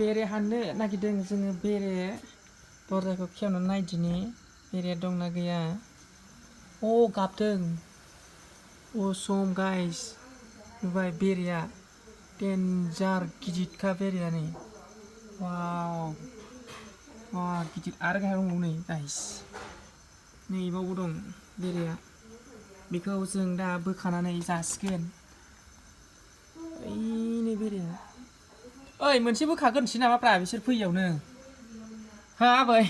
बेरे हाननो नागिरदों जोङो बेरे दरजाखौ खेवनानै नायदिनि बेरे दंना गैया अ गाबदों असम गाइस नुबाय बेरेया डेन्जार गिदिरखा बेरेया नै वाव वा गिदिर आरो गाहायाव दंबावो नै गाइस नै बावबो दं बेरेया बेखौ जों दा बोखानानै जासिगोन ओइनै बेरेया ओइ मोनसे बोखागोनसै नामाब्रा बिसोर फैयावनो हा आबै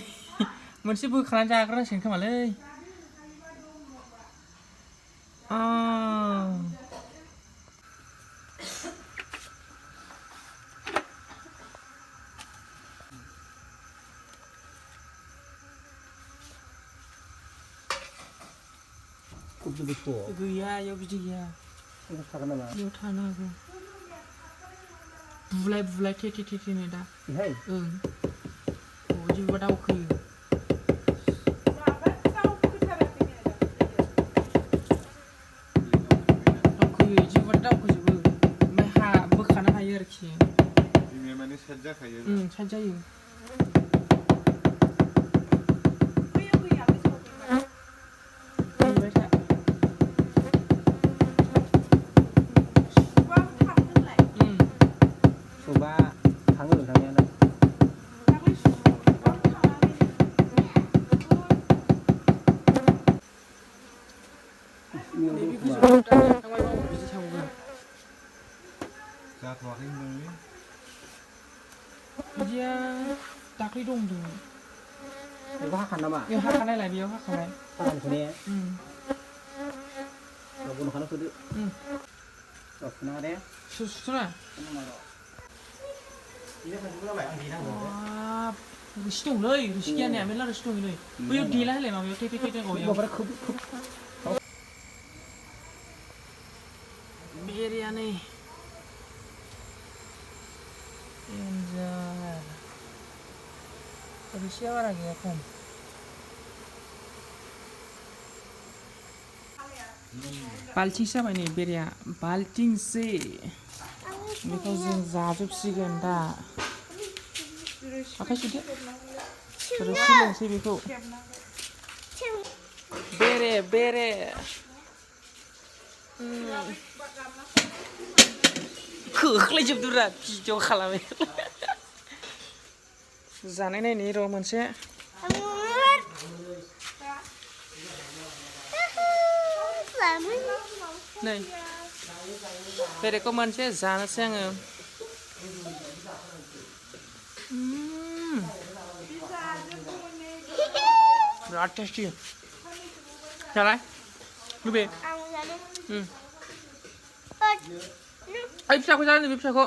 मोनसे बोखानानै जाग्रोनांसिगोन खोमालै गैया इयाव बिदि गैया इयाव थानो हागौ बुलाय बुलाय थे थे थे थे दा ओं बिदिबा दावखोयो इदिबा दावखोजोबो ओमफ्राय हा बोखानो हायो आरोखि बिमाया माने साइड जाखायो साइड जायो बिदिया दाख्लै दंदों बेखौ हाखान नामा? बेयाव हाखानायलाय बेयाव हाखानाय हाखानाय बनखानो फोदो सुना दे सुना रोसि दंलै रोसि गैया ने मेरला रोसि दं नै बैयाव देला होलाय माबायाव थे थे थे गयाव बेरेया नै डेन्जार रोसिया बारा गैया खम बाल्थिंसो जाबाय नै बेरेया बाल्थिंसे बेखौ जों जाजोबसिगोन दा आखाइ सुदो रोसि लोंसै बेखौ बेरे बेरे खोख्लैजोबदोब्रा भिडिअ खालामो जानाय नायनि र' मोनसे नै बेरेखौ मोनसे जानोसै आङो बिराद टेस्टि जालाय लुबे ओइ फिसाखौ जानो बे फिसाखौ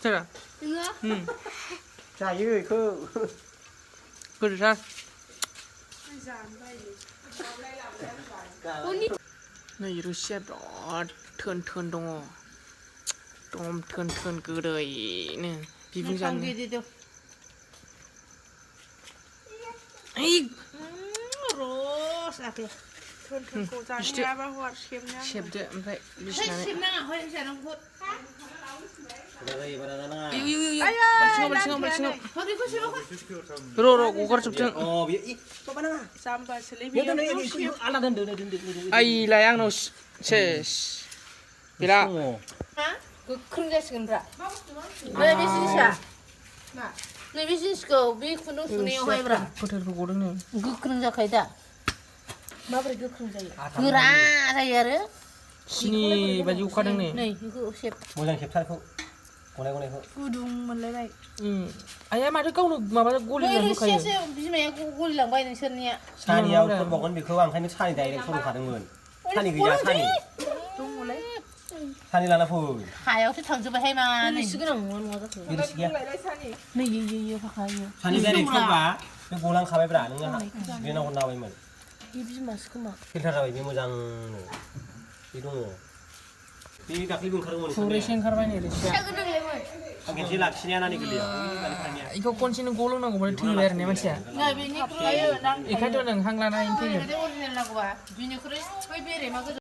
सोरा जायो बेखौ गोदैथार नै रोसिया बिराद थोन थोन दङ एकदम थोन थोन गोदैनो बिबुं जानो रस आखै सेबदो ओमफ्राय बिसिनानै र' गगारजोबथों आइलाय आंनाव सेस गैला गोख्रों जासिगोनब्रा नैबे जिनिसा नैबे जिनिसखौ बे खुन्दुं सुनायावहायब्रा फोथारखौ गदों नै गोख्रों जाखायो दा माबोरै गोख्रों जायो गोरा जायो आरो सिनि बायदि अखादों नै बेखौ सेब मोजां खेबथारखौ गनाय गनायखौ गुदुं मोनलायबाय आइया माथो गावनो माबा गलिलांखायो बिमाया गलिलांबाय नोंसोरनिया सानियाव फोरबावगोन बेखौ आं ओंखायनो सानि डाइरेक्ट सरखादोंमोन सानि गैया सानि दङलाय सानि लाना फै हायावसो थांजोबबायहाय मा रोसि गोनां नङा नङा जाखो रोसि गैया नै इयो फाखायो सानि डाइरेक्ट सरबा बे गलांखाबायब्रा नोङो सिग्रेनाव हरनो हाबायमोन बे बिमासो खोमा फिल्टार जाबाय बे मोजांनो बे दङ बे दाख्लैबो ओंखारदोंमोन सौरायसो ओंखारबाय नै रोसिया आं खेबसे लाखिनाया नानि गोरलैयाव बेखौ खनसेनो गलोंनांगौबाथाय थैबाय आरो ने मानसिया बेनिख्रुइ बेखायनोथ' नों हां लानानै थैयो अरिजिनेल नांगौबा बिनिख्रुइ बै बेरे मा गोजौ